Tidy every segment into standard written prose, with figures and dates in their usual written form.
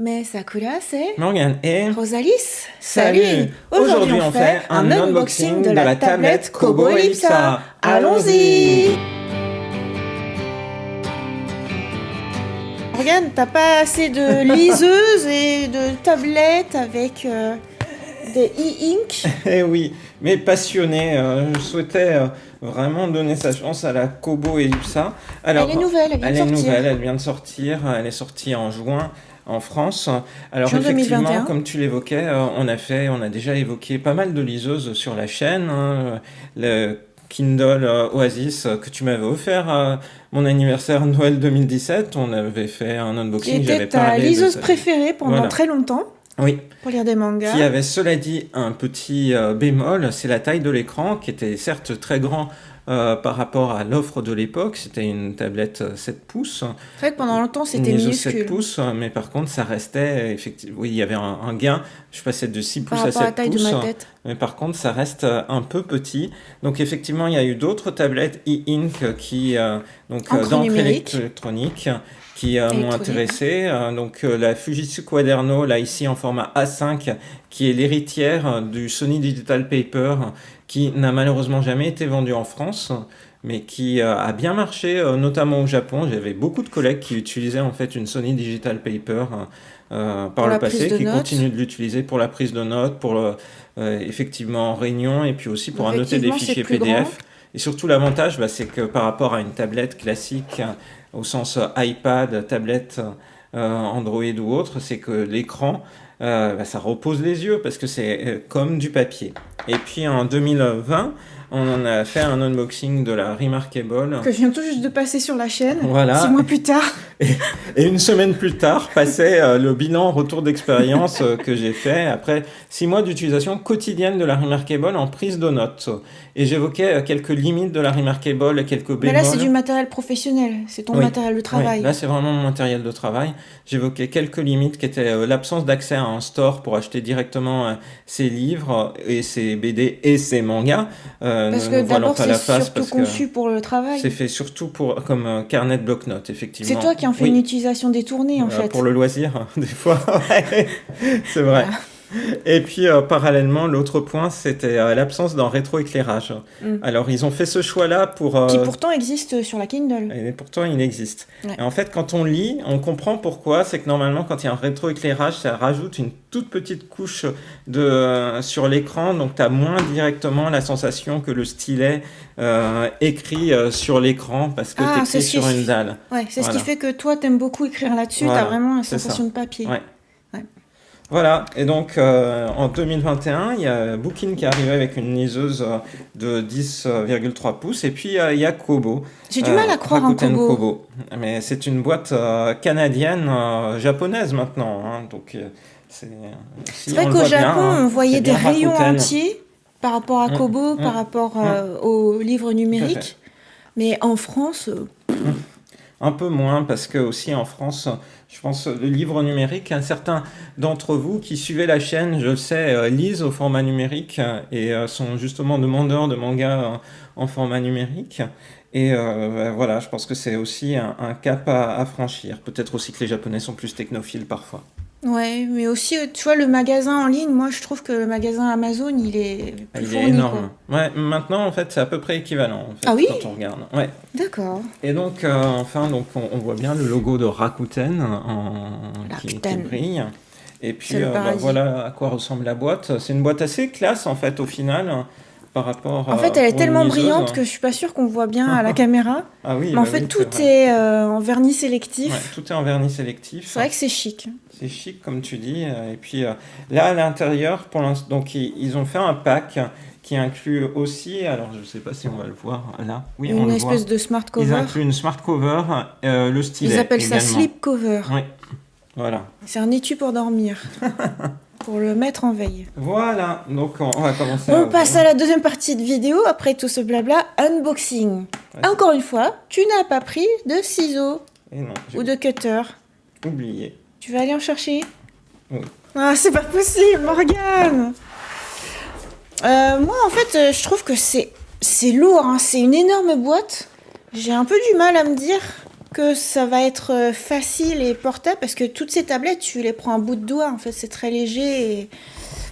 Mais Sakura, c'est Morgane et Rosalis. salut. Aujourd'hui on fait un unboxing de la tablette Kobo Ellipsa. Allons-y. Morgane, t'as pas assez de liseuses et de tablettes avec des e-ink? Eh oui, mais passionné, je souhaitais vraiment donner sa chance à la Kobo Ellipsa. Alors, Elle est nouvelle, elle vient de sortir. elle vient de sortir, elle est sortie en juin en France. Alors Juin effectivement, 2021. comme tu l'évoquais, on a déjà évoqué pas mal de liseuses sur la chaîne. Le Kindle Oasis que tu m'avais offert à mon anniversaire Noël 2017, on avait fait un Qui unboxing, était j'avais ta parlé de liseuse ça. préférée pendant Voilà. très longtemps Oui, pour lire des mangas. qui avait cela dit un petit bémol, c'est la taille de l'écran qui était certes très grand par rapport à l'offre de l'époque. C'était une tablette 7 pouces, C'est vrai que pendant longtemps, une c'était ISO 7 minuscule. pouces, mais par contre ça restait effectivement, oui, il y avait un gain, je passais de 6 Par pouces à rapport à la 7 taille de pouces, ma tête. mais par contre ça reste un peu petit. Donc effectivement il y a eu d'autres tablettes e-ink qui, Encre d'encre numérique. électronique, qui m'ont Électronique. intéressé. La Fujitsu Quaderno, là ici en format A5, qui est l'héritière du Sony Digital Paper, qui n'a malheureusement jamais été vendu en France, mais qui a bien marché, notamment au Japon. J'avais beaucoup de collègues qui utilisaient en fait une Sony Digital Paper par la le prise passé, de qui notes. continuent de l'utiliser pour la prise de notes, pour effectivement en réunion, et puis aussi pour annoter des Effectivement, c'est fichiers plus PDF. grand. Et surtout l'avantage, c'est que par rapport à une tablette classique, au sens iPad, tablette, Android ou autre, c'est que l'écran, ça repose les yeux parce que c'est comme du papier. Et puis en 2020, on en a fait un unboxing de la Remarkable. Que je viens tout juste de passer sur la chaîne. Voilà. 6 mois plus tard. Et une semaine plus tard, passait le bilan retour d'expérience que j'ai fait après 6 mois d'utilisation quotidienne de la Remarkable en prise de notes. Et j'évoquais quelques limites de la Remarkable et quelques bémols. Mais là, c'est du matériel professionnel. C'est ton Oui, matériel de travail. oui, là, c'est vraiment mon matériel de travail. J'évoquais quelques limites qui étaient l'absence d'accès à un store pour acheter directement ses livres et ses BD et ses mangas. Parce que d'abord, c'est surtout conçu pour le travail. C'est fait surtout comme carnet de bloc-notes, effectivement. C'est toi qui en fais une utilisation détournée, en fait. Pour le loisir, des fois. C'est vrai. Voilà. Et puis, parallèlement, l'autre point, c'était l'absence d'un rétroéclairage. Alors, ils ont fait ce choix-là pour... Qui pourtant existe sur la Kindle. Et pourtant, il existe. Ouais. Et en fait, quand on lit, on comprend pourquoi. C'est que normalement, quand il y a un rétroéclairage, ça rajoute une toute petite couche sur l'écran. Donc, tu as moins directement la sensation que le stylet écrit sur l'écran parce que tu écris sur une dalle. Ouais, c'est ce qui fait que toi, t'aimes beaucoup écrire là-dessus. Voilà, tu as vraiment la sensation de papier. Ouais. Voilà, et donc en 2021, il y a Bookin qui est arrivé avec une liseuse de 10,3 pouces, et puis il y a Kobo. J'ai du mal à croire en Kobo. Mais c'est une boîte canadienne, japonaise maintenant. Hein, donc c'est vrai qu'au Japon, on voyait des rayons entiers par rapport à Kobo, par rapport aux livres numériques. Mais en France... Un peu moins, parce que aussi en France, je pense, le livre numérique, certains d'entre vous qui suivez la chaîne, je le sais, lisent au format numérique et sont justement demandeurs de mangas en format numérique. Et voilà, je pense que c'est aussi un cap à franchir. Peut-être aussi que les Japonais sont plus technophiles parfois. Ouais, mais aussi, tu vois, le magasin en ligne, moi je trouve que le magasin Amazon, il est plus fourni. Il est énorme. Quoi. Ouais, maintenant, en fait, c'est à peu près équivalent, en fait, ah oui quand on regarde. Ouais. D'accord. Et donc, on voit bien le logo de Rakuten qui brille. Et puis, voilà à quoi ressemble la boîte. C'est une boîte assez classe, en fait, au final. Par rapport en fait, elle est tellement brillante que je suis pas sûre qu'on voit bien à la caméra. Ah oui, mais en fait, tout est en vernis sélectif. Ouais, tout est en vernis sélectif. C'est vrai que c'est chic. C'est chic, comme tu dis. Et puis là, à l'intérieur, pour l'instant, donc ils ont fait un pack qui inclut aussi, alors je ne sais pas si on va le voir là. Oui, une espèce de smart cover. Ils incluent une smart cover, le stylet. Ils appellent ça slip cover. Oui, voilà. C'est un étui pour dormir. Pour le mettre en veille. Voilà, donc on va commencer. On passe à la deuxième partie de vidéo, après tout ce blabla, unboxing. Ouais, encore une fois, tu n'as pas pris de ciseaux ou de cutter. Oublié. Tu vas aller en chercher? Oui. Ah, c'est pas possible, Morgane. Moi, en fait, je trouve que c'est lourd, hein. C'est une énorme boîte. J'ai un peu du mal à me dire que ça va être facile et portable parce que toutes ces tablettes, tu les prends à bout de doigt. En fait, c'est très léger et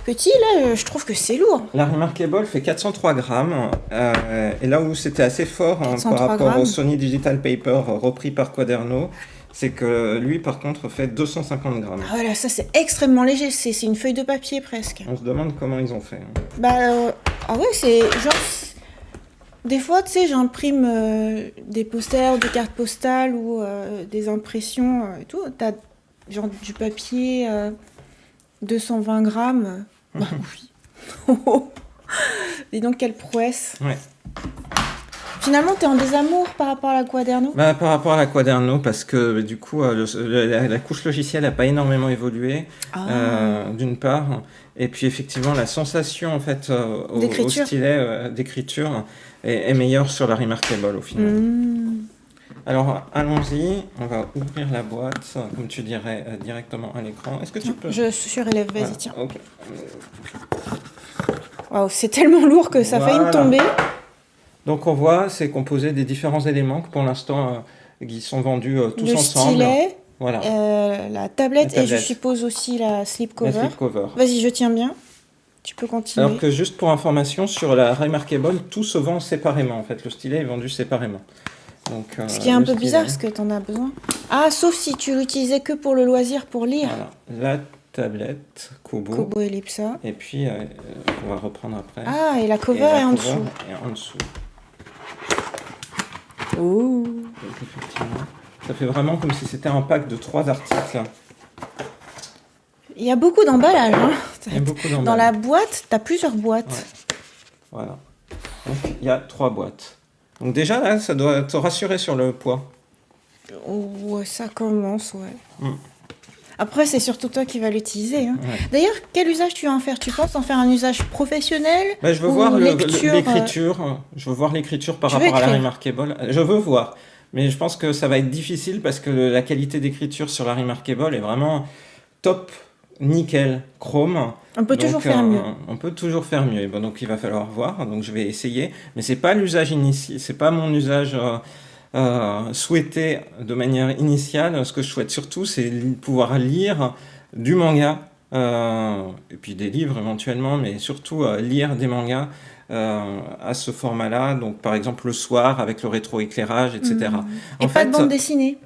petit. Là, je trouve que c'est lourd. La Remarkable fait 403 grammes. Et là où c'était assez fort par rapport au Sony Digital Paper repris par Quaderno, c'est que lui, par contre, fait 250 grammes. Ah voilà, ça c'est extrêmement léger. C'est une feuille de papier presque. On se demande comment ils ont fait. Ah ouais, c'est genre... Des fois, tu sais, j'imprime des posters, des cartes postales ou des impressions et tout. T'as genre du papier 220 grammes. Bah oui. Dis donc, quelle prouesse. Ouais. Finalement, t'es en désamour par rapport à la Quaderno ? Par rapport à la Quaderno, parce que du coup, la couche logicielle n'a pas énormément évolué, d'une part. Et puis effectivement, la sensation en fait, au stylet d'écriture est meilleure sur la Remarkable au final. Alors allons-y, on va ouvrir la boîte, comme tu dirais, directement à l'écran. Est-ce que tu peux... Je surélève, vas-y, tiens. Okay. Wow, c'est tellement lourd que ça a failli me tomber. Donc on voit, c'est composé des différents éléments que pour l'instant qui sont vendus tous ensemble. Le stylet, voilà. la tablette et je suppose aussi la slipcover. La slipcover. Vas-y, je tiens bien. Tu peux continuer. Alors que juste pour information, sur la Remarkable, tout se vend séparément. En fait, le stylet est vendu séparément. Donc, ce qui est un peu bizarre, parce que tu en as besoin. Ah, sauf si tu l'utilisais que pour le loisir, pour lire. Voilà. La tablette Kobo. Kobo Ellipsa. Et puis, on va reprendre après. Ah, et la cover est en dessous. Et en dessous. Oh. Donc, effectivement, ça fait vraiment comme si c'était un pack de 3 articles. Il y a beaucoup d'emballage. Hein. Il y a beaucoup d'emballage. Dans la boîte, tu as plusieurs boîtes. Ouais. Voilà. Donc, il y a 3 boîtes. Donc déjà, là, ça doit te rassurer sur le poids. Ouais, ça commence, ouais. Après, c'est surtout toi qui vas l'utiliser. Hein. Ouais. D'ailleurs, quel usage tu vas en faire ? Tu penses en faire un usage professionnel ? Je veux voir l'écriture. Je veux voir l'écriture par rapport à la Remarkable. Je veux voir. Mais je pense que ça va être difficile parce que la qualité d'écriture sur la Remarkable est vraiment top, nickel, chrome. On peut toujours faire mieux. On peut toujours faire mieux. Et bon, donc il va falloir voir. Donc je vais essayer. Mais c'est pas l'usage initial. C'est pas mon usage... souhaité de manière initiale. Ce que je souhaite surtout, c'est pouvoir lire du manga, et puis des livres éventuellement, mais surtout lire des mangas à ce format-là, donc par exemple le soir avec le rétroéclairage, etc. Et pas de bande dessinée.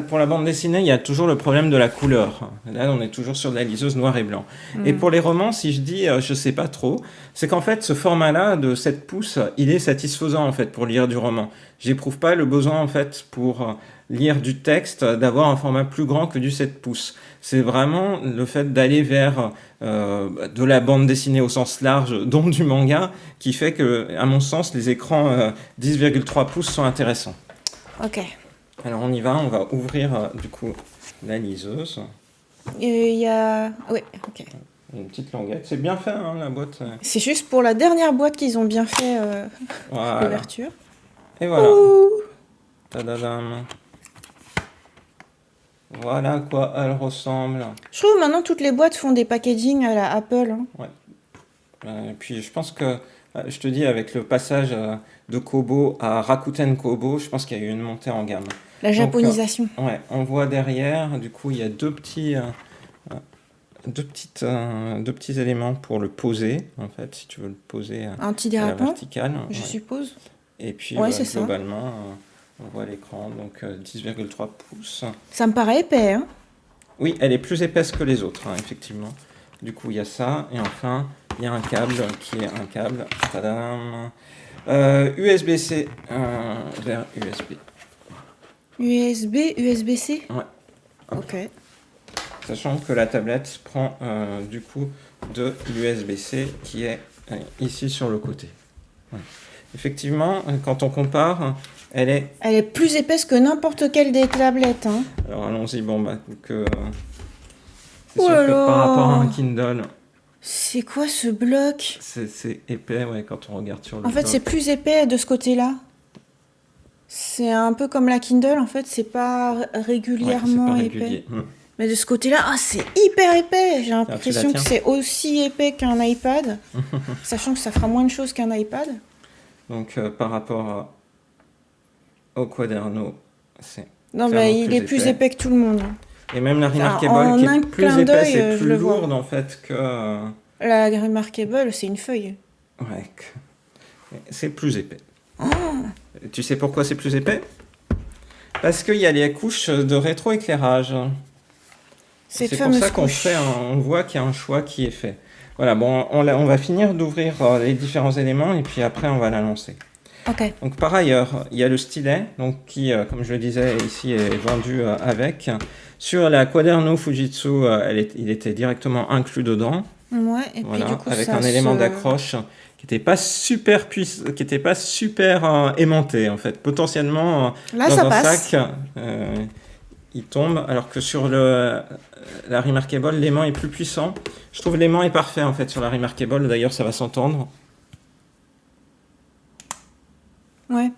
Pour la bande dessinée, il y a toujours le problème de la couleur. Là, on est toujours sur de la liseuse noir et blanc. Et pour les romans, si je dis je sais pas trop, c'est qu'en fait, ce format-là de 7 pouces, il est satisfaisant en fait pour lire du roman. J'éprouve pas le besoin en fait pour lire du texte d'avoir un format plus grand que du 7 pouces. C'est vraiment le fait d'aller vers de la bande dessinée au sens large, dont du manga, qui fait que, à mon sens, les écrans 10,3 pouces sont intéressants. Ok. Alors on y va, on va ouvrir du coup la liseuse. Il y a... Oui, ok. Une petite languette, c'est bien fait hein, la boîte. C'est juste pour la dernière boîte qu'ils ont bien fait voilà. L'ouverture. Et voilà. Tadadam. Voilà à quoi elle ressemble. Je trouve maintenant toutes les boîtes font des packaging à la Apple. Hein. Ouais. Et puis je pense que, je te dis, avec le passage de Kobo à Rakuten Kobo, je pense qu'il y a eu une montée en gamme. La japonisation. Donc, ouais, on voit derrière, du coup, il y a deux petits éléments pour le poser, en fait, si tu veux le poser à la verticale. Je suppose. Et puis, globalement, on voit l'écran, donc 10,3 pouces. Ça me paraît épais, hein ? Oui, elle est plus épaisse que les autres, hein, effectivement. Du coup, il y a ça, et enfin, il y a un câble qui est un câble, tadam, USB-C vers USB. USB-C ? Ouais. Ok. Sachant que la tablette prend du coup de l'USB-C qui est ici sur le côté. Ouais. Effectivement, quand on compare, elle est plus épaisse que n'importe quelle des tablettes. Hein. Alors allons-y, c'est sûr que par rapport à un Kindle... C'est quoi ce bloc ? C'est épais, ouais, quand on regarde sur le En fait, c'est plus épais de ce côté-là. C'est un peu comme la Kindle, en fait, c'est pas régulièrement épais. Mais de ce côté-là, c'est hyper épais. J'ai l'impression que c'est aussi épais qu'un iPad, sachant que ça fera moins de choses qu'un iPad. Donc, par rapport au Quaderno, c'est Non, clairement mais il est plus épais que tout le monde. Et même la Enfin, Remarkable qui en un est plus clin épaisse d'œil, et je plus le vois. lourde en fait que... La Remarkable, c'est une feuille. Ouais, c'est plus épais. Tu sais pourquoi c'est plus épais? Parce qu'il y a les couches de rétroéclairage. Cette C'est pour fameuse ça qu'on couche. on voit qu'il y a un choix qui est fait. Voilà, bon, on va finir d'ouvrir les différents éléments et puis après on va la lancer. Ok. Donc par ailleurs, il y a le stylet, donc qui, comme je le disais, ici est vendu avec. Sur la Quaderno Fujitsu, il était directement inclus dedans. Ouais, et puis Voilà, du coup, avec ça un élément se... d'accroche qui n'était pas super qui était pas super aimanté en fait. Potentiellement Là, dans ça un passe. sac, il tombe, alors que sur la Remarkable, l'aimant est plus puissant. Je trouve l'aimant est parfait en fait sur la Remarkable. D'ailleurs, ça va s'entendre. Ouais,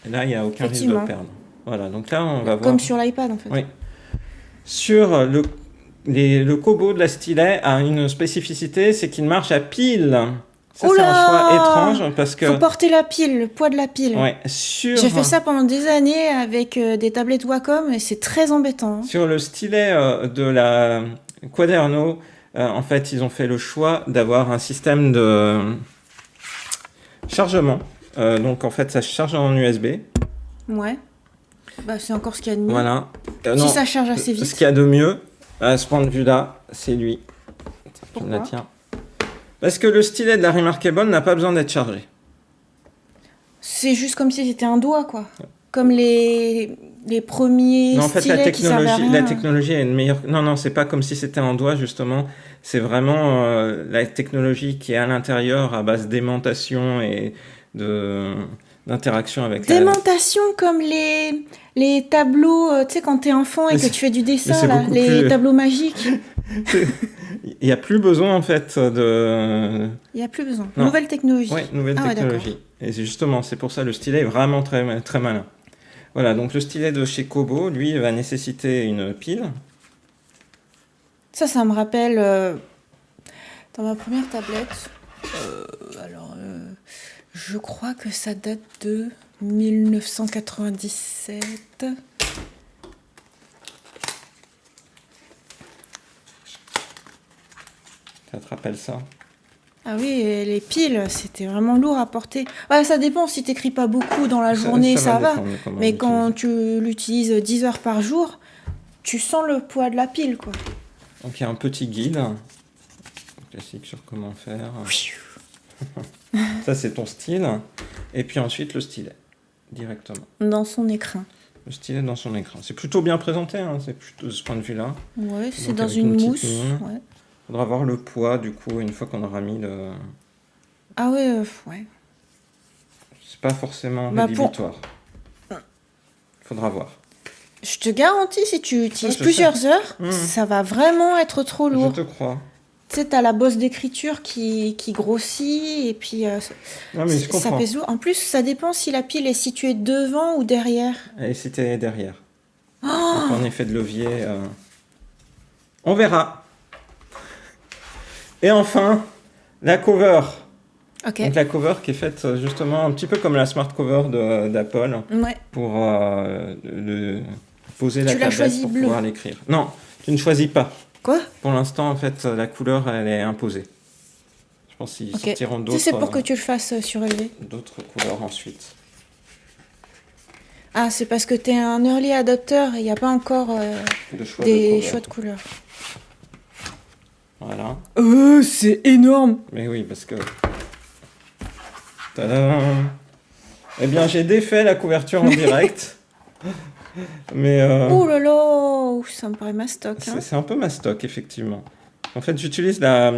Et là, il n'y a aucun risque de le effectivement. perdre. Voilà, donc là, on va voir. Comme sur l'iPad, en fait. Oui. Sur le Kobo de la stylet a une spécificité, c'est qu'il marche à pile. Ça, c'est un choix étrange parce que. Faut porter la pile, le poids de la pile. Ouais, sur, J'ai fait ça pendant des années avec des tablettes Wacom et c'est très embêtant. Hein. sur le stylet de la Quaderno, en fait, ils ont fait le choix d'avoir un système de chargement. Donc, en fait, ça se charge en USB. Ouais. Bah, c'est encore ce qu'il y a de mieux. Voilà. Si Non, ça charge assez ce vite. qu'il y a de mieux, à ce point de vue-là, c'est lui. Tu me la Pourquoi tiens. Parce que le stylet de la Remarkable n'a pas besoin d'être chargé. C'est juste comme si c'était un doigt, quoi. Comme les premiers Non, en fait, stylets qui servaient à rien. la technologie est une meilleure. Non, non, c'est pas comme si c'était un doigt, justement. C'est vraiment la technologie qui est à l'intérieur à base d'aimantation et d'interaction avec Démentation comme les tableaux, tu sais, quand t'es enfant et Mais que tu fais du dessin, c'est là, beaucoup les plus- tableaux magiques. Il n'y a plus besoin, en fait, de. Il n'y a plus besoin. Non. Nouvelle technologie. Oui, nouvelle Ah ouais, technologie. Et c'est pour ça le stylet est vraiment très, très malin. Voilà, donc le stylet de chez Kobo, lui, va nécessiter une pile. Ça me rappelle dans ma première tablette. Je crois que ça date de 1997. Ça te rappelle ça? Ah oui, et les piles, c'était vraiment lourd à porter. Ouais, ça dépend, si t'écris pas beaucoup dans la journée, ça va. dépendre de comment Mais on quand l'utilise. tu l'utilises 10 heures par jour, tu sens le poids de la pile, quoi. Donc il y a un petit guide classique sur comment faire. Ça, c'est ton style. Et puis ensuite, le stylet, directement. Dans son écrin. Le stylet dans son écran. C'est plutôt bien présenté, hein, c'est plutôt de ce point de vue-là. Ouais, c'est Donc, dans avec une une petite mousse. mine. Ouais. Faudra voir le poids, du coup, une fois qu'on aura mis le... Ah ouais, ouais. C'est pas forcément Bah, rédhibitoire. Faudra voir. Je te garantis, si tu utilises Ouais, je plusieurs heures, Mmh. ça va vraiment être trop Je lourd. te crois. Tu sais, t'as la bosse d'écriture qui grossit et puis Non, mais je ça comprends. pèse lourd. En plus, ça dépend si la pile est située devant ou derrière. Et si t'es derrière. Oh Donc, en effet de levier, on verra. Et enfin, la cover. ok. Donc la cover qui est faite justement un petit peu comme la smart cover d'Apple Ouais. pour poser la Tu l'as tablette choisi pour bleu. pouvoir l'écrire. Non, tu ne choisis pas. Quoi? Pour l'instant, en fait, la couleur, elle est imposée. Je pense qu'ils Ok. sortiront Tu sais, c'est pour que d'autres tu le fasses surélever. d'autres couleurs ensuite. Ah, c'est parce que t'es un early adopter et il n'y a pas encore De choix de des cover. choix de couleurs. Voilà. C'est énorme. Mais oui, parce que... Tadam! Eh bien, j'ai défait la couverture en direct. Mais Oh là là, ça me paraît mastoc. Hein. c'est un peu mastoc, effectivement. En fait, j'utilise la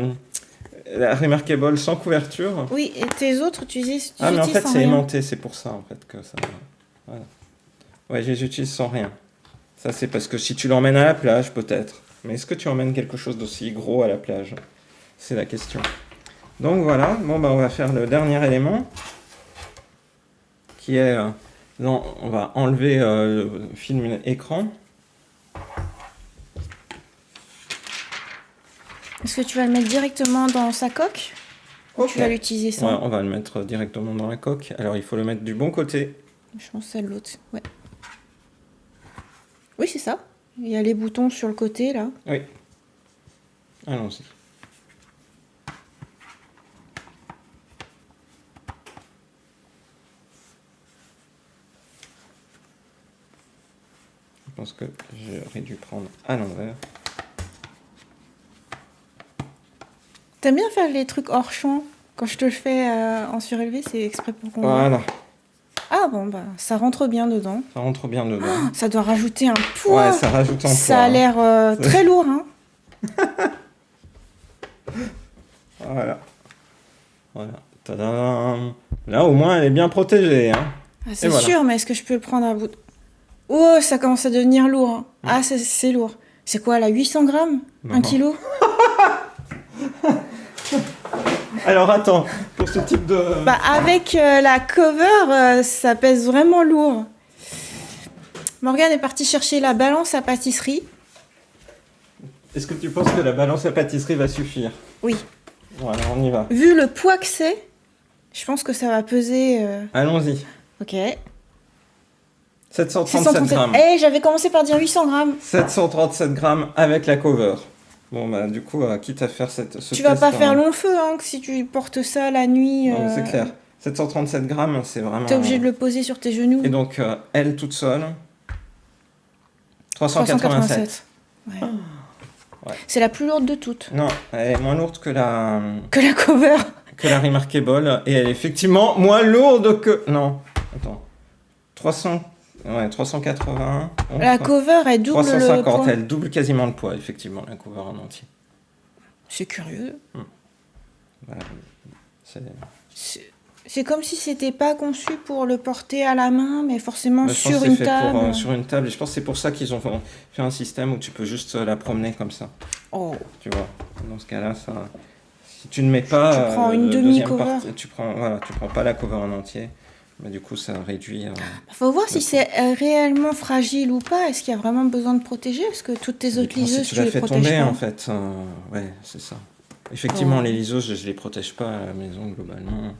Remarkable sans couverture. Oui, et tes autres, tu utilises Ah, mais en fait, sans c'est rien. aimanté, c'est pour ça, en fait, que ça... Voilà. Ouais, je les utilise sans rien. Ça, c'est parce que si tu l'emmènes à la plage, peut-être. Mais est-ce que tu emmènes quelque chose d'aussi gros à la plage? C'est la question. Donc, voilà. Bon, bah, on va faire le dernier élément, qui est... non, on va enlever le film écran. Est-ce que tu vas le mettre directement dans sa coque ou Ok. tu vas l'utiliser sans Ouais, on va le mettre directement dans la coque. Alors, il faut le mettre du bon côté. Je pense que c'est l'autre. Ouais. Oui, c'est ça. Il y a les boutons sur le côté, là. Oui. Allons-y. Je pense que j'aurais dû prendre à l'envers. T'aimes bien faire les trucs hors champ? Quand je te le fais en surélevé, c'est exprès pour qu'on voit. Voilà, Ah bon, bah, ça rentre bien dedans. ça rentre bien dedans. Ça doit rajouter un poids. Ouais, ça rajoute un poids. Ça a hein. l'air très lourd, hein. Voilà. Voilà. Tadam. Là, au moins, elle est bien protégée. Hein. Ah, c'est voilà. sûr, mais est-ce que je peux le prendre à bout de... Oh, ça commence à devenir lourd, hein. Ah, c'est lourd. C'est quoi, là, 800 grammes? Non. 1 kilo? Alors, attends, pour ce type de... Bah, avec la cover, ça pèse vraiment lourd. Morgane est partie chercher la balance à pâtisserie. Est-ce que tu penses que la balance à pâtisserie va suffire? Oui. Voilà, on y va. Vu le poids que c'est, je pense que ça va peser... Allons-y. Ok. 737 grammes. Eh, j'avais commencé par dire 800 grammes. 737 grammes avec la cover. Bon, bah, du coup, quitte à faire ce Tu vas test, pas faire long feu, hein, que si tu portes ça la nuit. Non, c'est clair. 737 grammes, c'est vraiment... T'es obligé de le poser sur tes genoux. Et donc, elle toute seule, 387. Ouais. Ouais. C'est la plus lourde de toutes. Non, elle est moins lourde que la cover. Remarkable. Et elle est effectivement moins lourde que... Non, attends. 380. La cover, elle double 350, le poids. elle double quasiment le poids, effectivement, la cover en entier. C'est curieux. Voilà. C'est comme si c'était pas conçu pour le porter à la main, mais forcément Je pense sur que une c'est fait table. sur une table. Et je pense que c'est pour ça qu'ils ont fait un système où tu peux juste la promener comme ça. Oh. Tu vois, dans ce cas-là, ça... si tu ne mets pas... Tu prends une le deuxième demi-cover. tu prends pas la cover en entier. Mais du coup, ça réduit... Faut voir si c'est réellement fragile ou pas. Est-ce qu'il y a vraiment besoin de protéger? Parce que toutes tes autres liseuses, si tu tu l'as les fait protèges tomber, pas. en fait. Ouais, c'est ça. Effectivement, Oh. les liseuses, je les protège pas à la maison, globalement.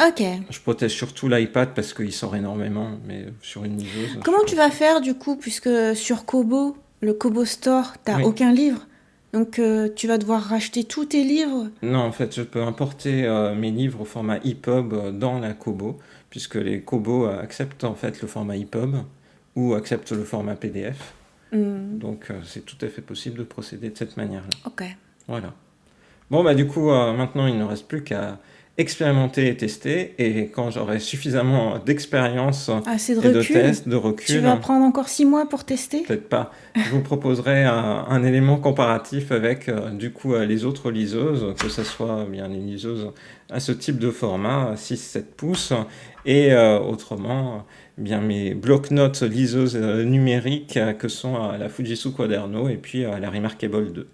Ok. Je protège surtout l'iPad parce qu'il sort énormément, mais sur une liseuse... Comment tu vas faire du coup, puisque sur Kobo, le Kobo Store, t'as Oui. aucun livre. Donc tu vas devoir racheter tous tes livres. Non, en fait, je peux importer mes livres au format EPUB dans la Kobo, puisque les Kobo acceptent en fait le format EPUB ou acceptent le format PDF. Donc c'est tout à fait possible de procéder de cette manière-là. Ok. Voilà. Bon, bah du coup, maintenant, il ne reste plus qu'à expérimenter et tester, et quand j'aurai suffisamment d'expérience Assez de et de recul. tests, de recul... Tu vas prendre encore 6 mois pour tester? Peut-être pas. Je vous proposerai un élément comparatif avec du coup les autres liseuses, que ce soit bien les liseuses à ce type de format, 6-7 pouces, et autrement bien mes bloc-notes liseuses numériques que sont la Fujitsu Quaderno et puis la Remarkable 2.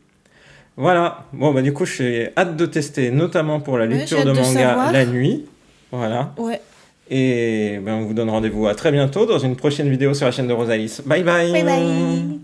Voilà, bon bah du coup j'ai hâte de tester, notamment pour la lecture j'ai de hâte de manga savoir. la nuit. Voilà. Ouais. Et ben, on vous donne rendez-vous à très bientôt dans une prochaine vidéo sur la chaîne de Rosalis. Bye bye. Bye bye.